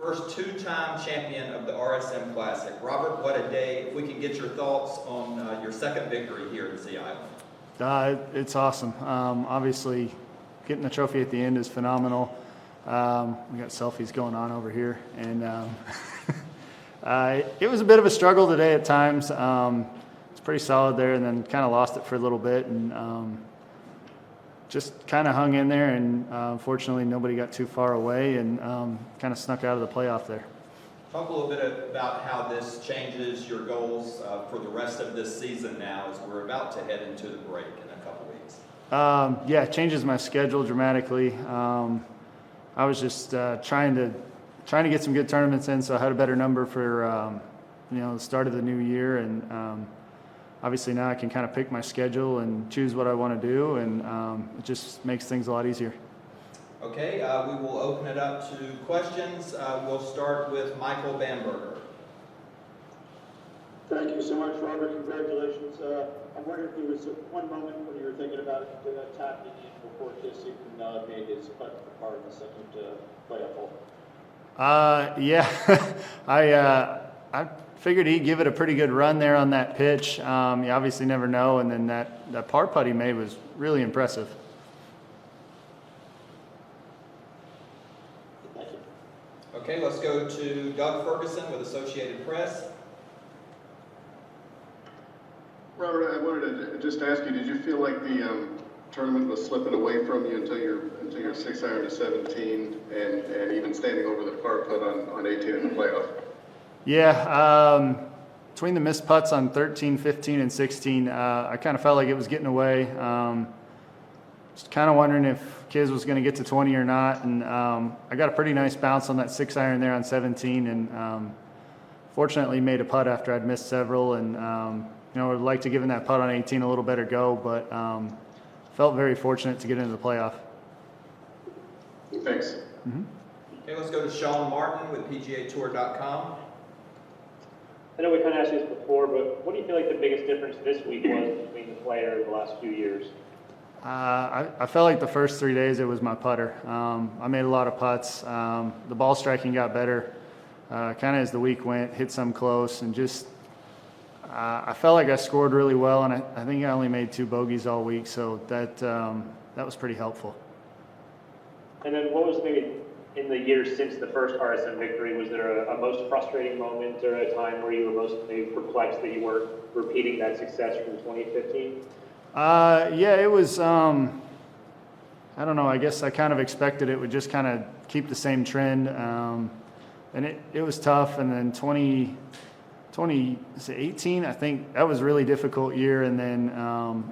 First two-time champion of the RSM Classic. Robert, what a day. If we can get your thoughts on your second victory here in Sea Island. It's awesome. Obviously, getting the trophy at the end is phenomenal. We got selfies going on over here. And it was a bit of a struggle today at times. It's pretty solid there, and then kind of lost it for a little bit. And just kind of hung in there, and fortunately nobody got too far away, and kind of snuck out of the playoff there. Talk a little bit about how this changes your goals for the rest of this season now, as we're about to head into the break in a couple weeks. Yeah, it changes my schedule dramatically. I was just trying to get some good tournaments in, so I had a better number for the start of the new year, and obviously now I can kind of pick my schedule and choose what I want to do, and it just makes things a lot easier. Okay, we will open it up to questions. We'll start with Michael Bamberger. Thank you so much, Robert. Congratulations. I'm wondering if there was one moment when you were thinking about tapping in before Kissick made his putt for par in the second playoff hole. Yeah, I figured he'd give it a pretty good run there on that pitch. You obviously never know, and then that par putt he made was really impressive. Thank you. Okay, let's go to Doug Ferguson with Associated Press. Robert, I wanted to just ask you, did you feel like the tournament was slipping away from you until your 6 iron to 17 and even standing over the par putt on 18 in the playoff? Yeah, between the missed putts on 13, 15, and 16, I kind of felt like it was getting away. Just kind of wondering if Kiz was going to get to 20 or not, and I got a pretty nice bounce on that 6 iron there on 17, and fortunately made a putt after I'd missed several, and I'd like to give that putt on 18 a little better go, but felt very fortunate to get into the playoff. Thanks. Mm-hmm. Okay, let's go to Sean Martin with PGAtour.com. I know we kind of asked you this before, but what do you feel like the biggest difference this week was between the player the last few years? I felt like the first 3 days it was my putter. I made a lot of putts. The ball striking got better kind of as the week went, hit some close, and just I felt like I scored really well, and I think I only made 2 bogeys all week, so that was pretty helpful. And then what was maybe in the years since the first RSM victory, was there a most frustrating moment or a time where you were most maybe perplexed that you weren't repeating that success from 2015? Yeah, it was, I don't know, I guess I kind of expected it would just kind of keep the same trend, and it was tough, and then 2018, I think that was a really difficult year, and then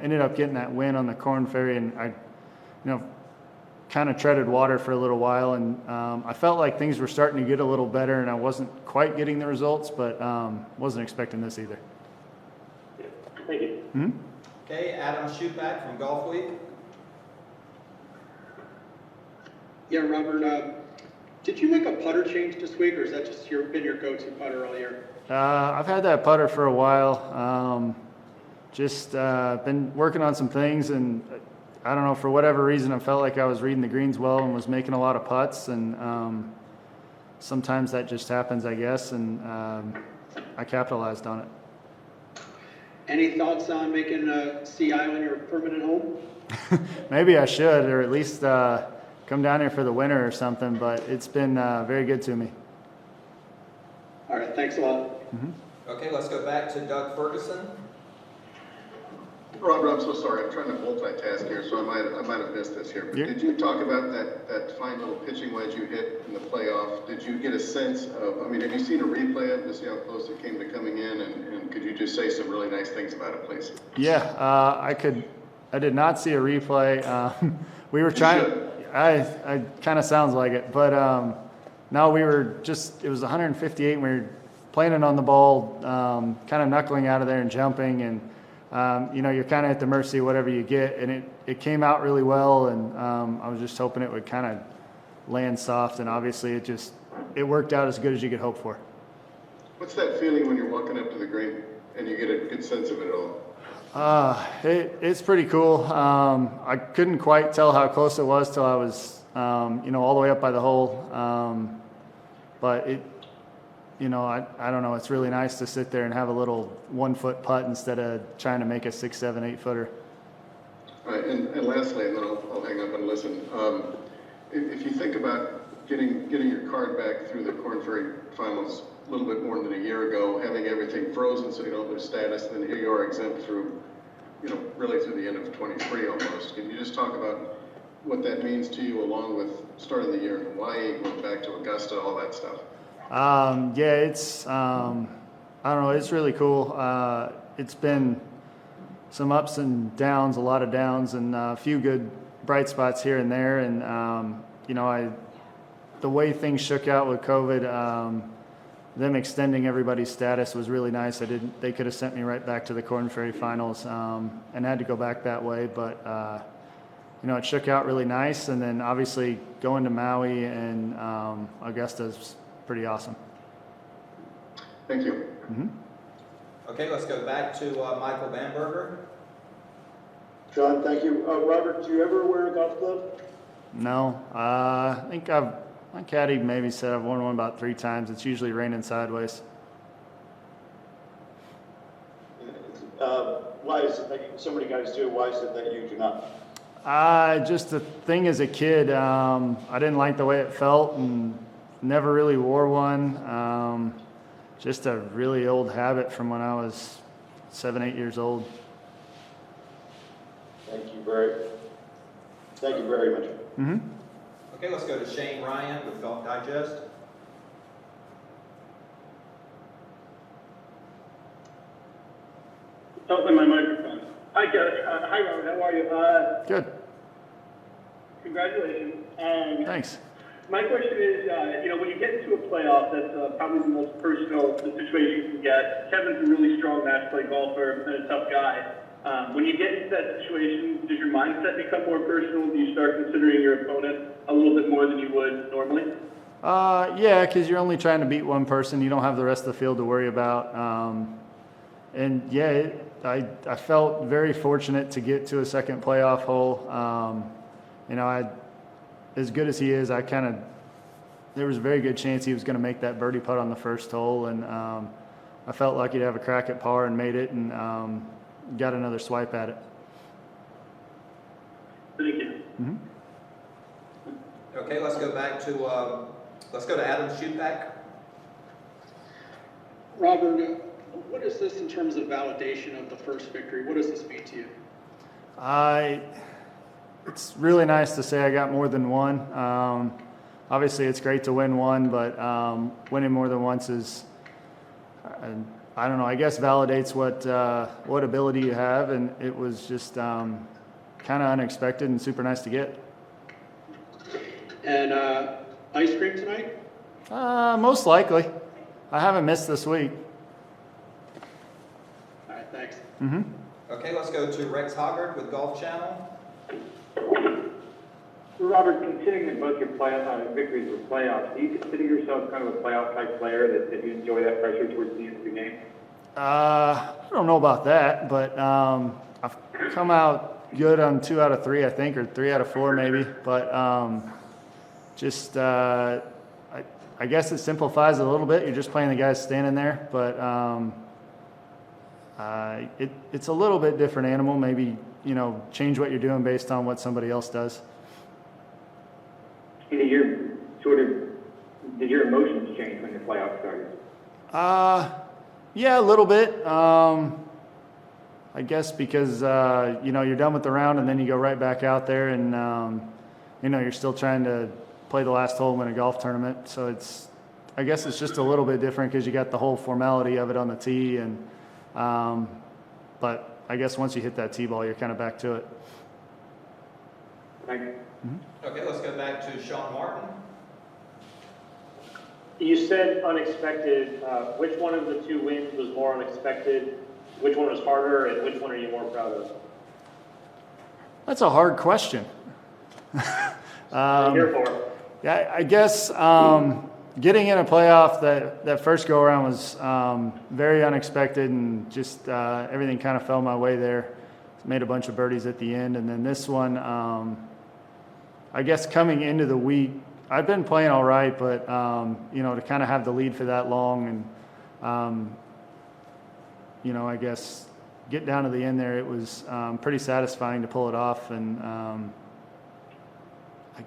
ended up getting that win on the Corn Ferry, and I, kind of treaded water for a little while, and I felt like things were starting to get a little better, and I wasn't quite getting the results, but wasn't expecting this either. Yeah. Thank you. Mm-hmm. Okay, Adam Schupak from Golf Week. Yeah, Robert, did you make a putter change this week, or is that just been your go-to putter all year? I've had that putter for a while. Just been working on some things, and I don't know, for whatever reason, I felt like I was reading the greens well and was making a lot of putts, and sometimes that just happens, I guess, and I capitalized on it. Any thoughts on making Sea Island your permanent home? Maybe I should, or at least come down here for the winter or something, but it's been very good to me. All right, thanks a lot. Mm-hmm. Okay, let's go back to Doug Ferguson. Robert, I'm so sorry. I'm trying to multitask here, so I might have missed this here. But Did you talk about that fine little pitching wedge you hit in the playoff? Did you get a sense of, have you seen a replay of it to see how close it came to coming in? And could you just say some really nice things about it, please? Yeah, I did not see a replay. We were trying. I kind of sounds like it, but no, we were just. It was 158, and we were planning on the ball, kind of knuckling out of there and jumping, and you're kind of at the mercy of whatever you get, and it came out really well, and I was just hoping it would kind of land soft, and obviously it worked out as good as you could hope for. What's that feeling when you're walking up to the green and you get a good sense of it all? It's pretty cool. I couldn't quite tell how close it was till I was, all the way up by the hole. but it, I don't know. It's really nice to sit there and have a little 1 foot putt instead of trying to make a 6, 7, 8 footer. All right, and lastly, and then I'll hang up and listen. If you think about getting your card back through the Korn Ferry Finals a little bit more than a year ago, having everything frozen so you don't lose status, and then here you are exempt through, really through the end of 23 almost. Can you just talk about what that means to you, along with starting the year in Hawaii, going back to Augusta, all that stuff? Yeah, it's, I don't know, it's really cool. It's been some ups and downs, a lot of downs, and a few good bright spots here and there. And, the way things shook out with COVID, them extending everybody's status was really nice. They could have sent me right back to the Korn Ferry Finals, and had to go back that way. But, it shook out really nice. And then obviously going to Maui and Augusta's pretty awesome. Thank you. Mm-hmm. Okay, let's go back to Michael Bamberger. John, thank you. Robert, do you ever wear a golf glove? No, I think my caddy maybe said I've worn one about 3 times. It's usually raining sideways. Why is it that so many guys do? Why is it that you do not? Just the thing as a kid, I didn't like the way it felt and never really wore one. Just a really old habit from when I was 7, 8 years old. Thank you very much. Mm-hmm. Okay, let's go to Shane Ryan with Golf Digest. Oh, my microphone. Hi, hi, Robert. How are you? Good. Congratulations. Thanks. My question is, when you get into a playoff, that's probably the most personal situation you can get. Kevin's a really strong match play golfer and a tough guy. When you get into that situation, does your mindset become more personal? Do you start considering your opponent a little bit more than you would normally? Yeah, because you're only trying to beat one person. You don't have the rest of the field to worry about. And yeah, I felt very fortunate to get to a second playoff hole. As good as he is, there was a very good chance he was going to make that birdie putt on the first hole, and I felt lucky to have a crack at par and made it, and got another swipe at it. Thank you. Mm-hmm. Okay, let's go to Adam Schupak. Robert, what is this in terms of validation of the first victory? What does this mean to you? It's really nice to say I got more than one. Obviously, it's great to win one, but winning more than once is, I don't know, I guess validates what ability you have, and it was just kind of unexpected and super nice to get. And ice cream tonight? Most likely. I haven't missed this week. All right, thanks. Mm-hmm. Okay, let's go to Rex Hoggard with Golf Channel. Robert, considering that both your victories were playoffs, do you consider yourself kind of a playoff-type player that you enjoy that pressure towards the end of the game? I don't know about that, but I've come out good on 2 out of 3, I think, or 3 out of 4 maybe. But I guess it simplifies it a little bit. You're just playing the guys standing there, but it's a little bit different animal. Maybe change what you're doing based on what somebody else does. Did your emotions change when the playoffs started? Yeah, a little bit. I guess because you're done with the round and then you go right back out there, and you're still trying to play the last hole and win a golf tournament. So I guess it's just a little bit different because you got the whole formality of it on the tee, and but I guess once you hit that tee ball, you're kind of back to it. Thank you. Mm-hmm. Okay, let's go back to Sean Martin. You said unexpected. Which one of the 2 wins was more unexpected? Which one was harder, and which one are you more proud of? That's a hard question. I'm here for it. Yeah, I guess getting in a playoff that first go around was very unexpected, and just everything kind of fell my way there. Made a bunch of birdies at the end, and then this one, I guess coming into the week, I'd been playing all right, but you know, to kind of have the lead for that long and you know, I guess get down to the end there, it was pretty satisfying to pull it off. And I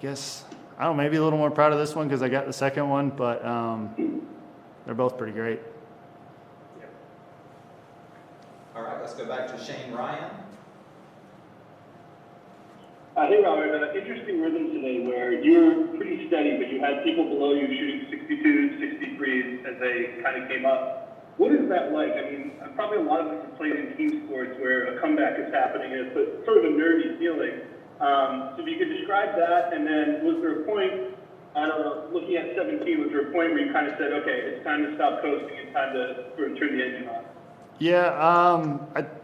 guess, I don't know, maybe a little more proud of this one because I got the second one, but they're both pretty great. All right, let's go back to Shane Ryan. Hey Robert, interesting rhythm today where you were pretty steady, but you had people below you shooting 62s, 63s as they kind of came up. What is that like? I mean, probably a lot of us have played in team sports where a comeback is happening and it's sort of a nervy feeling. So if you could describe that, and then was there a point, I don't know, looking at 17, was there a point where you kind of said, okay, it's time to stop coasting, it's time to sort of turn the engine on? Yeah,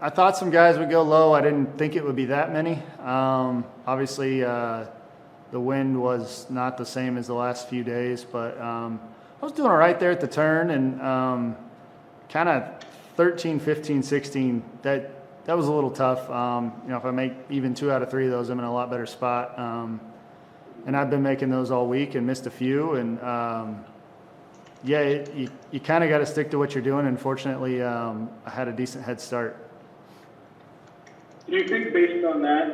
I thought some guys would go low. I didn't think it would be that many. Obviously, the wind was not the same as the last few days, but I was doing all right there at the turn, and kind of 13, 15, 16, that was a little tough. You know, if I make even 2 out of 3 of those, I'm in a lot better spot. And I've been making those all week and missed a few, and yeah, you kind of got to stick to what you're doing. Unfortunately, I had a decent head start. Do you think based on that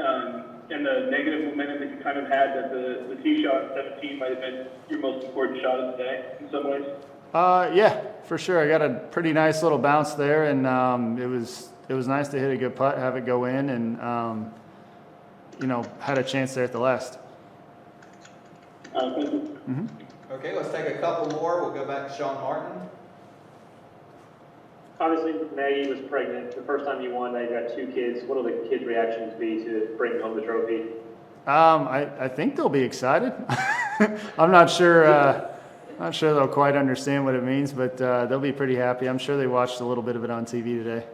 and the negative momentum that you kind of had that the tee shot at 17 might have been your most important shot of the day in some ways? Yeah, for sure. I got a pretty nice little bounce there, and it was nice to hit a good putt, have it go in, and you know, had a chance there at the last. Thank you. Mm-hmm. Okay, let's take a couple more. We'll go back to Sean Martin. Obviously, Maggie was pregnant. The first time you won, now you've got 2 kids. What will the kids' reactions be to bringing home the trophy? I think they'll be excited. I'm not sure. Not sure they'll quite understand what it means, but they'll be pretty happy. I'm sure they watched a little bit of it on TV today.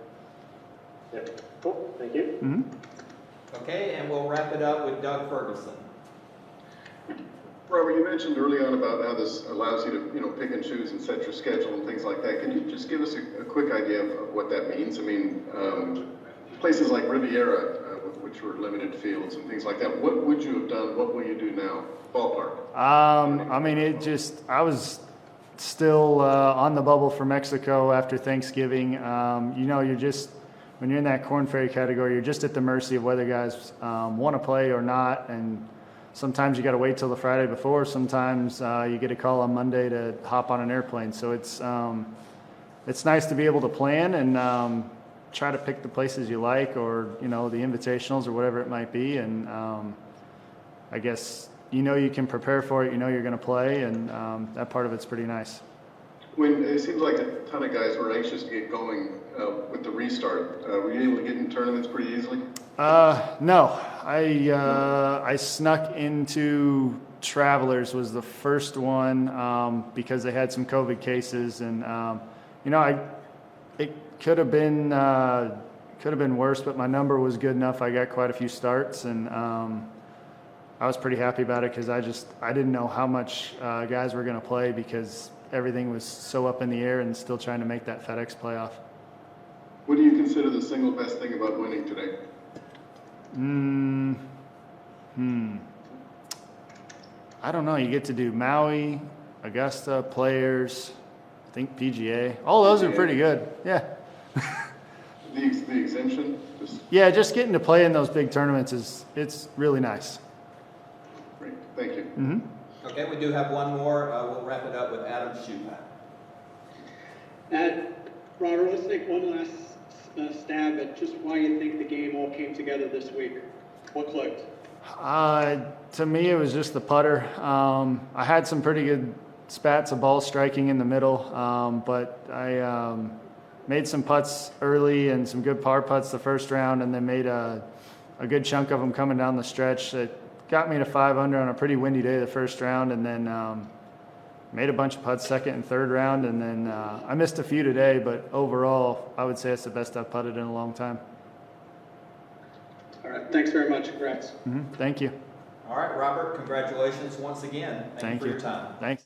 Yeah. Cool. Thank you. Mm-hmm. Okay, and we'll wrap it up with Doug Ferguson. Robert, you mentioned early on about how this allows you to, you know, pick and choose and set your schedule and things like that. Can you just give us a quick idea of what that means? I mean, places like Riviera, which were limited fields and things like that, what would you have done? What will you do now? Ballpark. I mean, I was still on the bubble for Mexico after Thanksgiving. You know, when you're in that Corn Ferry category, you're just at the mercy of whether guys want to play or not. And sometimes you got to wait till the Friday before. Sometimes you get a call on Monday to hop on an airplane. So it's nice to be able to plan and try to pick the places you like, or you know, the invitationals or whatever it might be. And I guess you know you can prepare for it. You know you're going to play, and that part of it's pretty nice. When it seems like a ton of guys were anxious to get going with the restart, were you able to get in tournaments pretty easily? No, I snuck into Travelers, was the first one because they had some COVID cases, and you know, it could have been worse, but my number was good enough. I got quite a few starts, and I was pretty happy about it because I didn't know how much guys were going to play because everything was so up in the air and still trying to make that FedEx playoff. What do you consider the single best thing about winning today? I don't know. You get to do Maui, Augusta, Players, I think PGA. All those are pretty good. Yeah. The exemption? Yeah, just getting to play in those big tournaments it's really nice. Great. Thank you. Mm-hmm. Okay, we do have one more. We'll wrap it up with Adam Schupak. Robert, let's take one last stab at just why you think the game all came together this week. What clicked? To me, it was just the putter. I had some pretty good spats of ball striking in the middle, but I made some putts early and some good par putts the first round, and then made a good chunk of them coming down the stretch that got me to 5 under on a pretty windy day the first round, and then made a bunch of putts second and third round, and then I missed a few today, but overall, I would say it's the best I've putted in a long time. All right, thanks very much. Congrats. Mm-hmm. Thank you. All right, Robert, congratulations once again. Thank you for you. your time. Thanks.